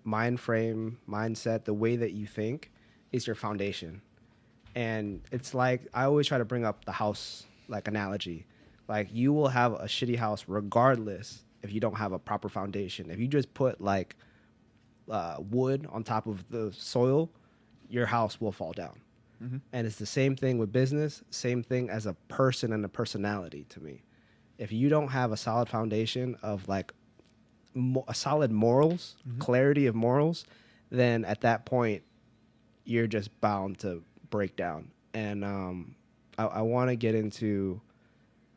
mind frame, mindset, the way that you think is your foundation. And it's like I always try to bring up the house like analogy. Like you will have a shitty house regardless if you don't have a proper foundation. If you just put like wood on top of the soil, your house will fall down. Mm-hmm. And it's the same thing with business, same thing as a person and a personality to me. If you don't have a solid foundation of like a solid morals, Mm-hmm. clarity of morals, then at that point you're just bound to break down. And I want to get into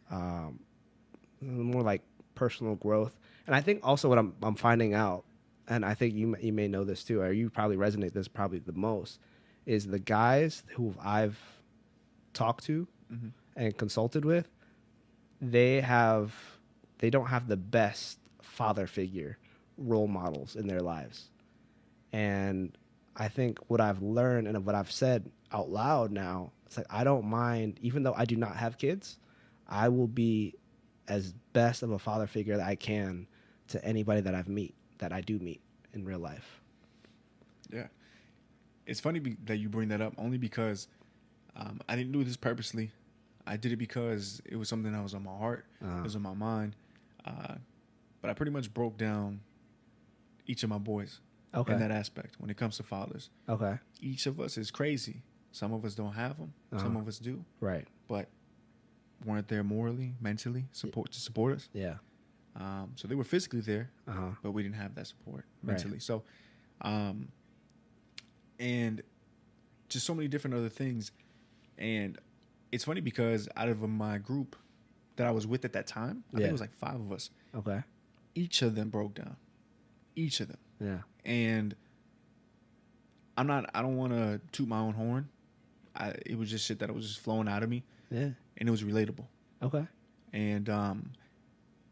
more like personal growth. And I think also what I'm finding out, and I think you may know this too, or you probably resonate this probably the most, is the guys who I've talked to Mm-hmm. and consulted with, they don't have the best father figure role models in their lives. And I think what I've learned and what I've said out loud now, it's like I don't mind, even though I do not have kids, I will be as best of a father figure that I can to anybody that I do meet in real life. Yeah. It's funny that you bring that up only because I didn't do this purposely. I did it because it was something that was on my heart. It was on my mind. But I pretty much broke down each of my boys in that aspect when it comes to fathers. Okay. Each of us is crazy. Some of us don't have them. Some of us do. Right. But weren't there morally, mentally to support us. Yeah. So they were physically there, but we didn't have that support mentally. Right. So, and just so many different other things. And it's funny because out of my group that I was with at that time, I think it was like 5 of us. Okay. Each of them broke down. Each of them. Yeah. And I don't want to toot my own horn. It was just shit that was just flowing out of me. Yeah. And it was relatable. Okay. And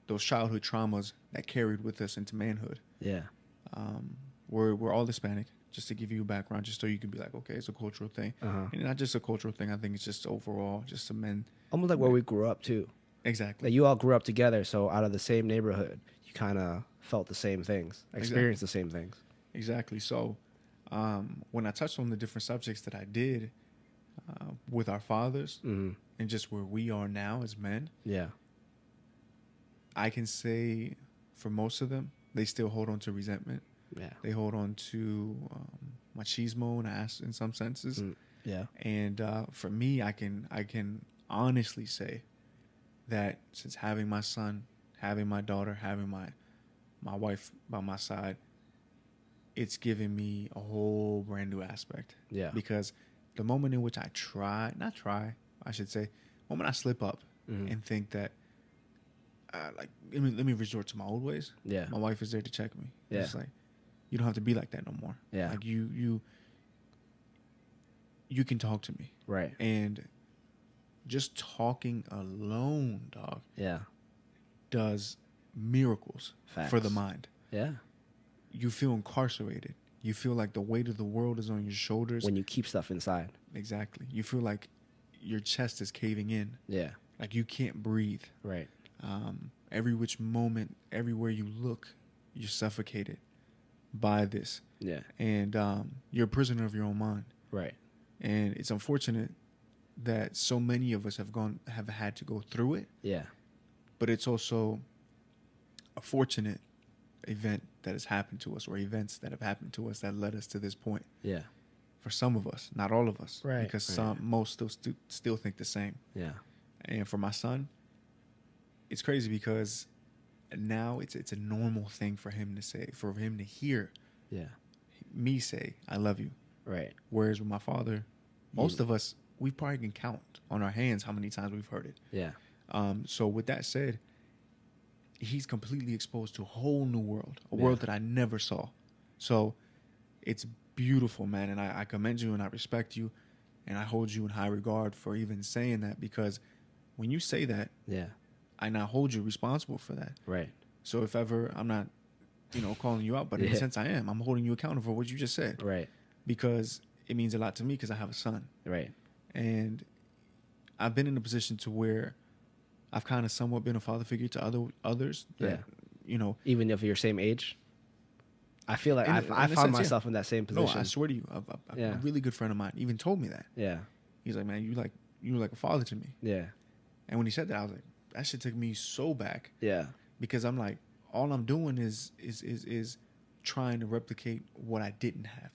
those childhood traumas that carried with us into manhood. Yeah. We're all Hispanic, just to give you a background, just so you can be like, okay, it's a cultural thing. And not just a cultural thing. I think it's just overall, just some men. Almost like where we grew up too. Exactly. Like you all grew up together, so out of the same neighborhood, you kind of felt the same things, experienced the same things. Exactly. So when I touched on the different subjects that I did with our fathers and just where we are now as men, yeah, I can say for most of them, they still hold on to resentment. Yeah. They hold on to machismo in some senses. Yeah. And for me, I can honestly say that since having my son, having my daughter, having my wife by my side, it's given me a whole brand new aspect. Yeah. Because the moment in which I moment I slip up and think that, let me resort to my old ways. Yeah. My wife is there to check me. Yeah. It's like, you don't have to be like that no more. Yeah. Like you can talk to me. Right. And just talking alone, dog. Yeah. Does miracles for the mind. Yeah. You feel incarcerated. You feel like the weight of the world is on your shoulders. When you keep stuff inside. Exactly. You feel like your chest is caving in. Yeah. Like you can't breathe. Right. Every which moment, everywhere you look, you're suffocated by this. Yeah. And you're a prisoner of your own mind. Right. And it's unfortunate that so many of us have had to go through it. Yeah. But it's also a fortunate event that has happened to us, or events that have happened to us that led us to this point. Yeah. For some of us, not all of us. Right. Because most still think the same. Yeah. And for my son, it's crazy because now it's a normal thing for him to say, for him to hear me say, I love you. Right. Whereas with my father, most of us, we probably can count on our hands how many times we've heard it. Yeah. So with that said, he's completely exposed to a whole new world, a world that I never saw. So it's beautiful, man. And I commend you and I respect you and I hold you in high regard for even saying that, because when you say that, I now hold you responsible for that. Right. So if ever I'm not, calling you out, but in a sense I am, I'm holding you accountable for what you just said. Right. Because it means a lot to me because I have a son. Right. And I've been in a position to where I've kind of somewhat been a father figure to others that, Even if you're same age? I feel like In I a found sense, yeah. myself in that same No, position. I swear to you, Yeah. a really good friend of mine even told me that. Yeah. He's like, man, you were like a father to me. Yeah. And when he said that, I was like, that shit took me so back. Yeah. Because I'm like, all I'm doing is trying to replicate what I didn't have.